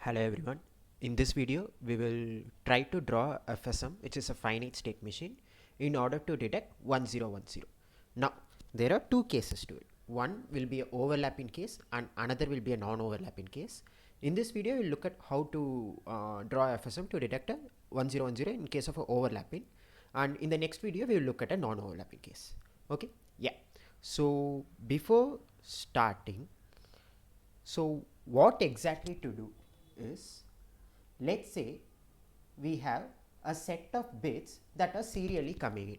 Hello everyone. In this video, we will try to draw a FSM, which is a finite state machine, in order to detect 1010. Now, there are two cases to it. One will be an overlapping case and another will be a non-overlapping case. In this video, we'll look at how to draw a FSM to detect a 1010 in case of a overlapping. And in the next video, we will look at a non-overlapping case. Okay? Yeah. So, before starting, what exactly to do is, let's say we have a set of bits that are serially coming in.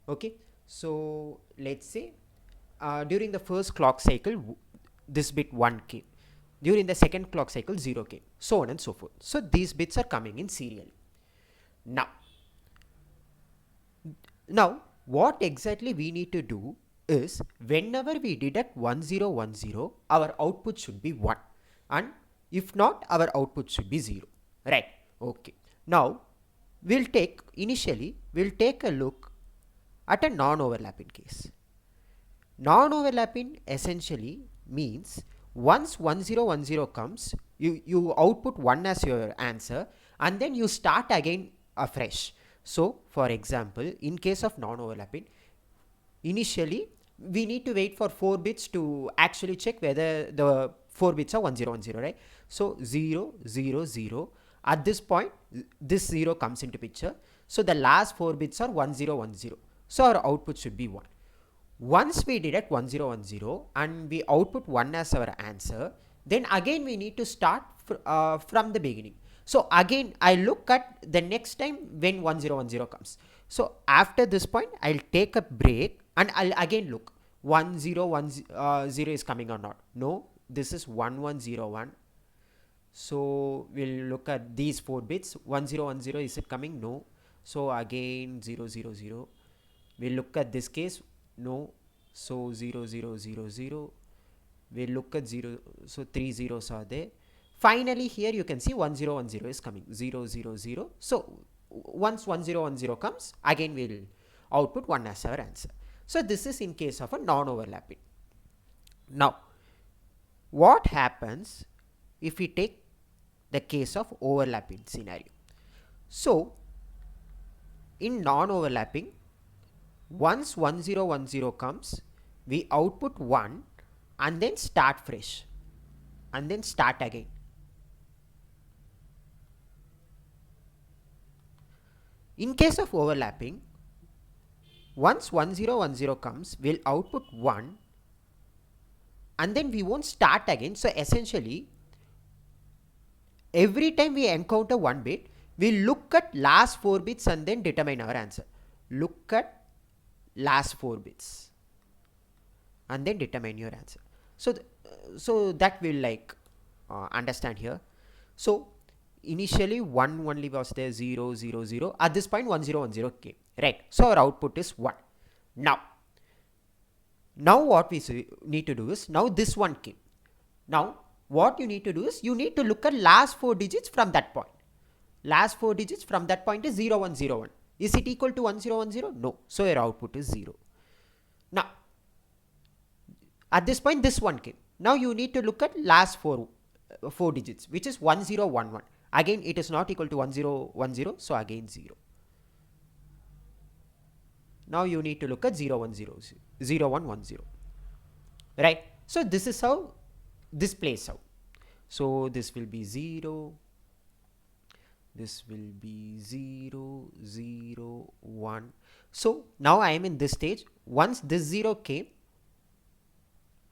Okay, so let's say during the first clock cycle this bit 1 came, during the second clock cycle 0 came, so on and so forth. So these bits are coming in serially. Now what exactly we need to do is, whenever we detect 1010, our output should be 1, and if not, our output should be 0, right? Okay, now we'll take a look at a non-overlapping case. Non-overlapping essentially means once 1010 comes, you output 1 as your answer and then you start again afresh. So for example, in case of non-overlapping, initially we need to wait for 4 bits to actually check whether the 4 bits are 1010, right? So 0 0 0, at this point this 0 comes into picture, so the last 4 bits are 1010, so our output should be 1. Once we detect 1010 and we output 1 as our answer, then again we need to start from the beginning. So again I look at the next time when 1010 comes. So after this point I'll take a break and I'll again look 1010 is coming or not. No, this is 1101. So we'll look at these 4 bits. 1010, is it coming? No. So again 000. We'll look at this case. No. So 0000. We'll look at 0. So 3 zeros are there. Finally here you can see 1010 is coming. 000. So once 1010 comes, again we'll output 1 as our answer. So this is in case of a non-overlapping. Now what happens if we take the case of overlapping scenario? So in non-overlapping, once 1010 comes, we output 1 and then start fresh and then start again. In case of overlapping, once 1010 comes, we'll output 1 and then we won't start again. So essentially every time we encounter 1 bit, we look at last 4 bits and then determine our answer. Look at last 4 bits and then determine your answer. So that will understand here. So initially 1 only was there, 0 0 0. At this point 1010 came, right? So our output is 1. Now what we need to do is, now this one came. Now what you need to do is, you need to look at last 4 digits from that point. Last 4 digits from that point is 0101. Is it equal to 1010? No. So your output is 0. Now at this point this one came. Now you need to look at last 4 digits, which is 1011. Again it is not equal to 1010, so again 0. Now you need to look at 0110, right? So this is how this plays out. So this will be 0, this will be 0 0 1. So now I am in this stage. Once this 0 came,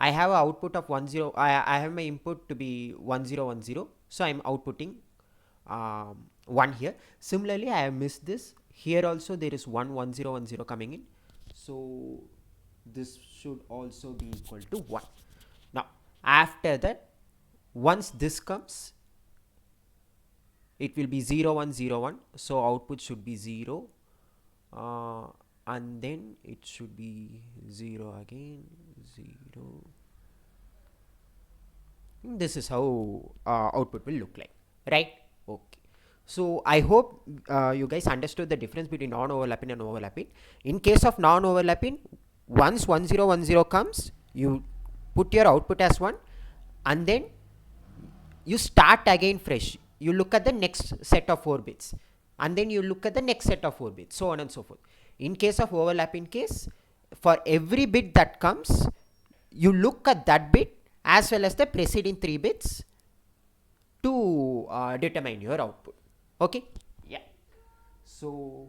I have an output of 10. I have my input to be 1010, so I am outputting 1 here. Similarly, I have missed this. Here also there is 1010 coming in, so this should also be equal to 1. Now after that, once this comes, it will be 0101, so output should be 0, and then it should be 0 again, 0. This is how output will look like, right? Okay, so I hope you guys understood the difference between non-overlapping and overlapping. In case of non-overlapping, once 1010 comes, you put your output as 1 and then you start again fresh. You look at the next set of 4 bits, and then you look at the next set of 4 bits, so on and so forth. In case of overlapping case, for every bit that comes, you look at that bit as well as the preceding 3 bits to determine your output. Okay, yeah. So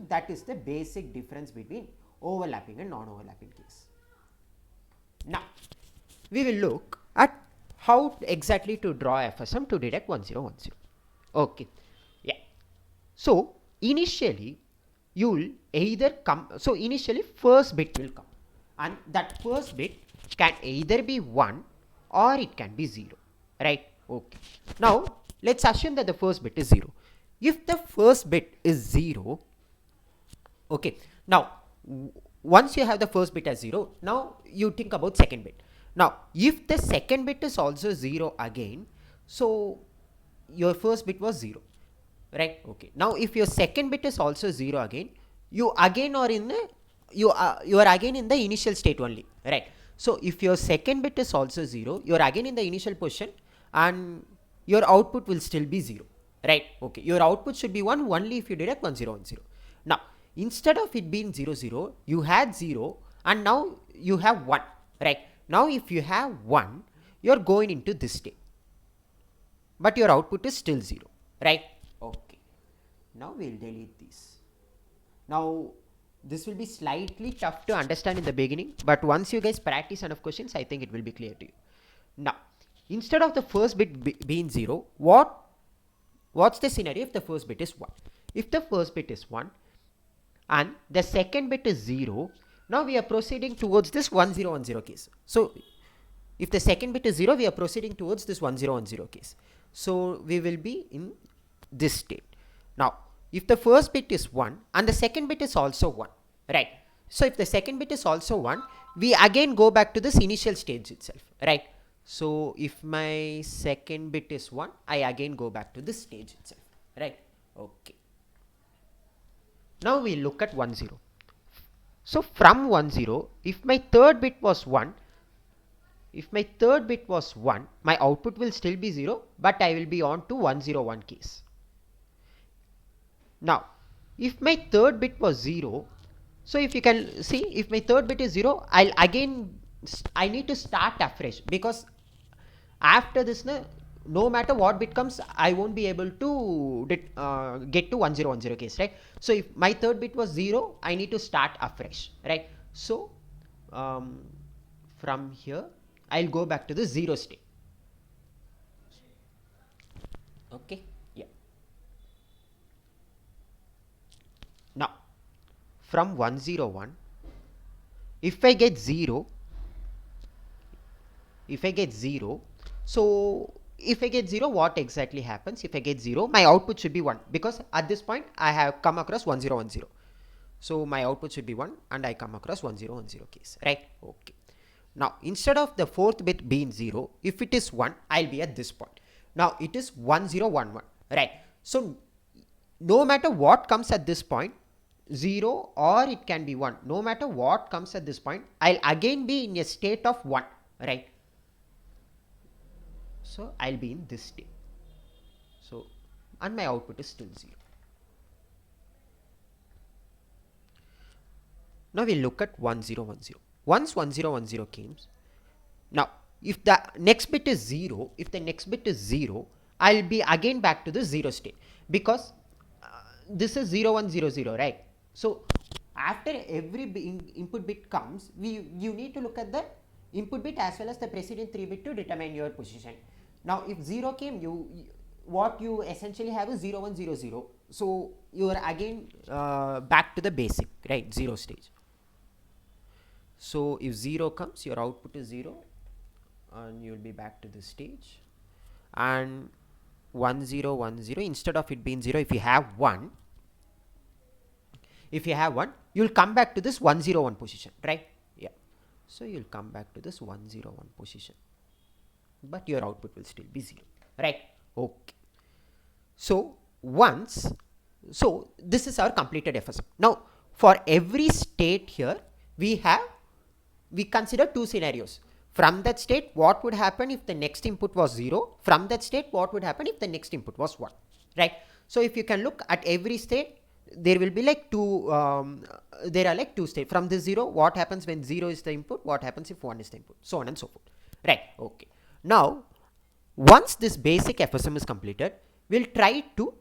that is the basic difference between overlapping and non-overlapping case. Now we will look at how exactly to draw FSM to detect 1010. Okay, yeah. So initially you'll either come, so initially first bit will come, and that first bit can either be 1 or it can be 0, right? Okay, now let's assume that the first bit is 0. If the first bit is 0, okay, now once you have the first bit as 0, now you think about second bit. Now if the second bit is also 0 again, so your first bit was 0, right? Okay, now if your second bit is also 0 again, you again are in the, you are again in the initial state only, right? So if your second bit is also 0, you are again in the initial position, and your output will still be 0, right? Okay, your output should be 1 only if you detect 1010. Now instead of it being 00, you had 0, and now you have 1, right? Now if you have 1, you are going into this state, but your output is still 0, right? Okay, now we will delete this. Now this will be slightly tough to understand in the beginning, but once you guys practice enough questions, I think it will be clear to you. Now instead of the first bit being 0, what's the scenario if the first bit is 1? If the first bit is 1 and the second bit is 0, now we are proceeding towards this 1010 case. So if the second bit is 0, we are proceeding towards this 1010 case. So we will be in this state. Now if the first bit is 1 and the second bit is also 1, right? So if the second bit is also 1, we again go back to this initial stage itself, right? So if my second bit is 1, I again go back to this stage itself, right? Okay, now we look at 10. So from 10, if my third bit was 1, my output will still be 0, but I will be on to 101 case. Now if my third bit was 0, so if you can see, if my third bit is 0, I need to start afresh, because after this, no matter what bit comes, I won't be able to get to 1010 case, right? So if my third bit was 0, I need to start afresh, right? So from here I'll go back to the 0 state. Okay, yeah. Now from 101, if I get 0, so if I get 0, what exactly happens? If I get 0, my output should be 1, because at this point I have come across 1010. So my output should be 1 and I come across 1010 case, right? Okay, now instead of the fourth bit being 0, if it is 1, I'll be at this point. Now it is 1011, right? So no matter what comes at this point, 0 or it can be 1, no matter what comes at this point, I'll again be in a state of 1, right? So I'll be in this state. So and my output is still 0. Now we'll look at 1010. Once 1010 comes, now if the next bit is 0, I'll be again back to the 0 state, because this is 0100, right? So after every input bit comes, you need to look at the input bit as well as the preceding 3 bit to determine your position. Now if 0 came, what you essentially have is 0100, so you are again back to the basic, right, 0 stage. So if 0 comes, your output is 0 and you will be back to this stage. And 1010, instead of it being 0, if you have 1, you'll come back to this 101 position, right? Yeah, so you'll come back to this 101 position, but your output will still be 0, right? Okay, so this is our completed FSM. Now for every state here, we consider two scenarios. From that state, what would happen if the next input was 0? From that state, what would happen if the next input was 1? Right? So if you can look at every state, there will be like there are like two states. From this 0, what happens when 0 is the input? What happens if 1 is the input? So on and so forth. Right? Okay. Now, once this basic FSM is completed, we'll try to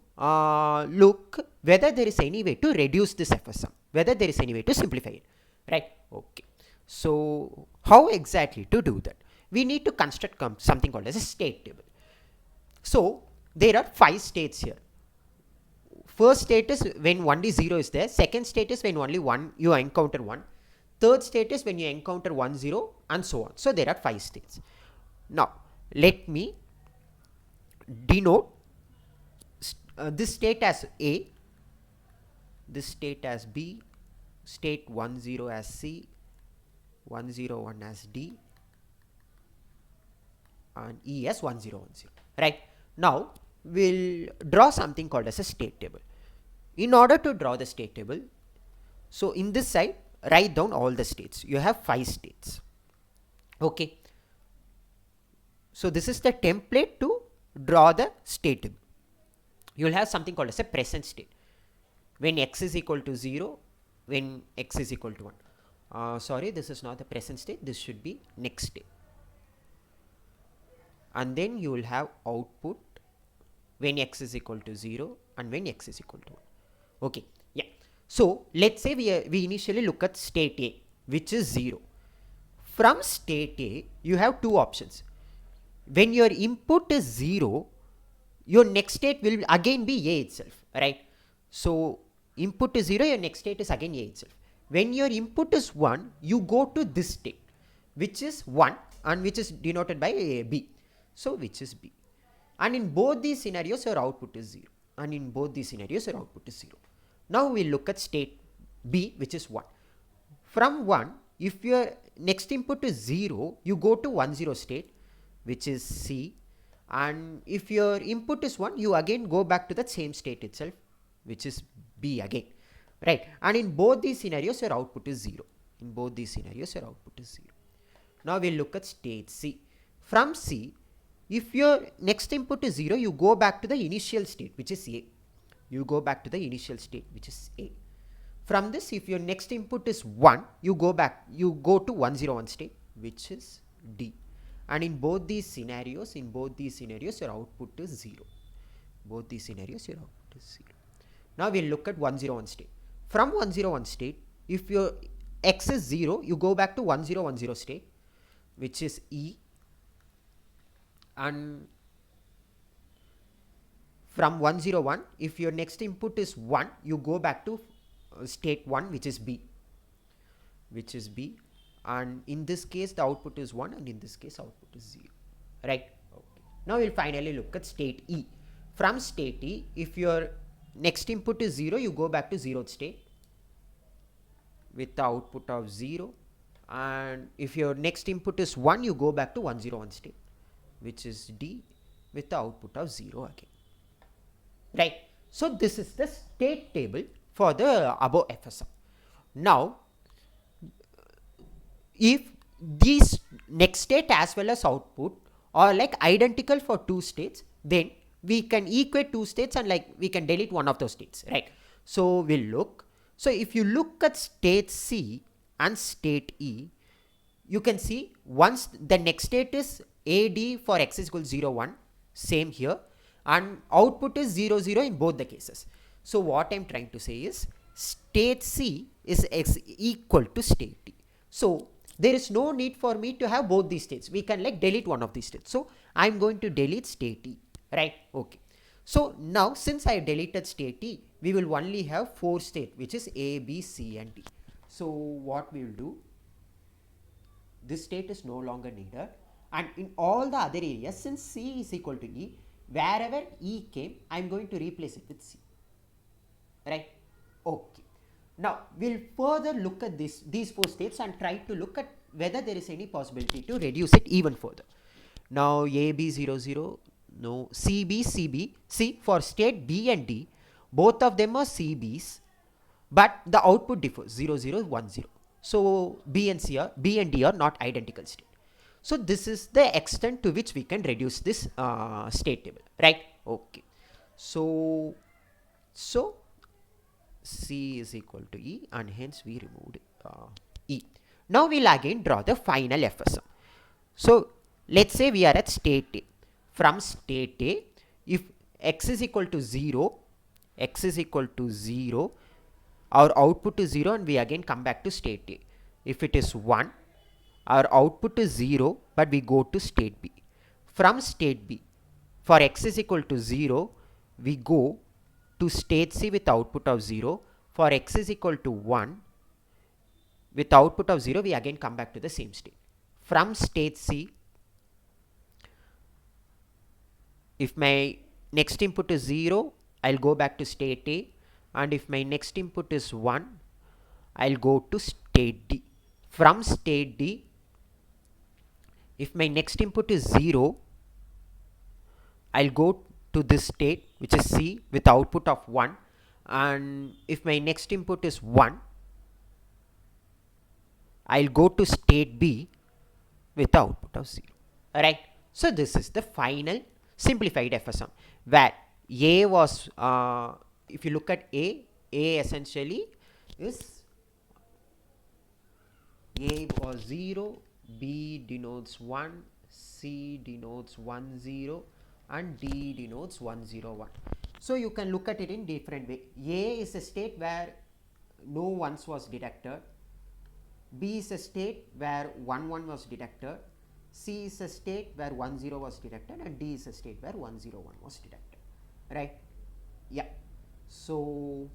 look whether there is any way to reduce this FSM, whether there is any way to simplify it. Right? Okay. So how exactly to do that? We need to construct something called as a state table. So there are 5 states here. First state is when only 0 is there. Second state is when only 1 you encounter 1. Third state is when you encounter 1 0 and so on. So there are 5 states. Now let me denote this state as A, this state as B, state 1 0 as C, 1 0 1 as D, and E as 1 0 1 0. Right? Now we'll draw something called as a state table. In order to draw the state table, so in this side, write down all the states. You have 5 states. Okay. So this is the template to draw the state table. You will have something called as a present state. When x is equal to 0, when x is equal to 1. Sorry, this is not the present state. This should be next state. And then you will have output when x is equal to 0 and when x is equal to 1. Okay, yeah. So let's say we initially look at state A, which is 0. From state A, you have two options. When your input is 0, your next state will again be A itself, right? So input is 0, your next state is again A itself. When your input is 1, you go to this state, which is 1 and which is denoted by B. So which is B. And in both these scenarios, your output is 0. And in both these scenarios, your output is 0. Now we look at state B, which is 1. From 1, if your next input is 0, you go to 1 0 state, which is C. And if your input is 1, you again go back to the same state itself, which is B again. Right? And in both these scenarios, your output is 0. In both these scenarios, your output is 0. Now we'll look at state C. From C, if your next input is 0, you go back to the initial state, which is A. You go back to the initial state, which is A. From this, if your next input is 1, you go to 1 0 1 state, which is D. And in both these scenarios, your output is 0. Both these scenarios, your output is 0. Now we'll look at 1 0 1 state. From 1 0 1 state, if your x is 0, you go back to 1 0 1 0 state, which is E. And from 1 0 1, if your next input is 1, you go back to state 1, which is B. And in this case, the output is 1, and in this case, output is 0. Right? Okay. Now we'll finally look at state E. From state E, if your next input is 0, you go back to 0th state with the output of 0. And if your next input is 1, you go back to 1 0 1 state, which is D, with the output of 0 again. Right? So this is the state table for the above FSM. Now, if these next state as well as output are like identical for two states, then we can equate two states and like we can delete one of those states, right? So we'll look. So if you look at state C and state E, you can see once the next state is AD for x is equal to 0 1, same here, and output is 0 0 in both the cases. So what I'm trying to say is state C is x equal to state E. So there is no need for me to have both these states. We can like delete one of these states. So I'm going to delete state E, right? Okay. So now since I deleted state E, we will only have 4 states, which is A, B, C and D. So what we will do, this state is no longer needed, and in all the other areas, since C is equal to E, wherever E came, I'm going to replace it with C, right? Okay. Now we'll further look at these 4 states and try to look at whether there is any possibility to reduce it even further. Now A, B, 0, 0, no, C, B, C, B. See, for state B and D, both of them are CBs, but the output differs 0, 0, 1, 0. So B and D are not identical state. So this is the extent to which we can reduce this state table, right? Okay. So C is equal to E, and hence we removed E. Now we'll again draw the final FSM. So let's say we are at state A. From state A, if x is equal to 0, x is equal to 0, our output is 0, and we again come back to state A. If it is 1, our output is 0, but we go to state B. From state B, for x is equal to 0, we go to state C with output of 0. For x is equal to 1, with output of 0, we again come back to the same state. From state C, if my next input is 0, I'll go back to state A, and if my next input is 1, I'll go to state D. From state D, if my next input is 0, I'll go to this state, which is C, with output of 1, and if my next input is 1, I'll go to state B with output of 0. Alright, so this is the final simplified FSM, where A was, if you look at A essentially is A was 0, B denotes 1, C denotes 1 0, and D denotes 1 0 1. So you can look at it in different way. A is a state where no ones was detected. B is a state where 1 1 was detected. C is a state where 1 0 was detected, and D is a state where 1 0 1 was detected. Right? Yeah. So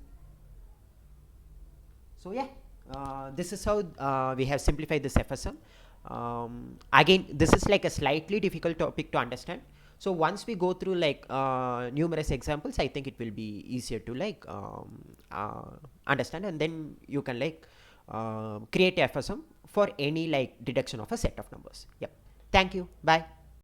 yeah, this is how we have simplified this FSM. Again, this is like a slightly difficult topic to understand. So once we go through like numerous examples, I think it will be easier to like understand, and then you can like create FSM for any like deduction of a set of numbers. Yep. Thank you. Bye.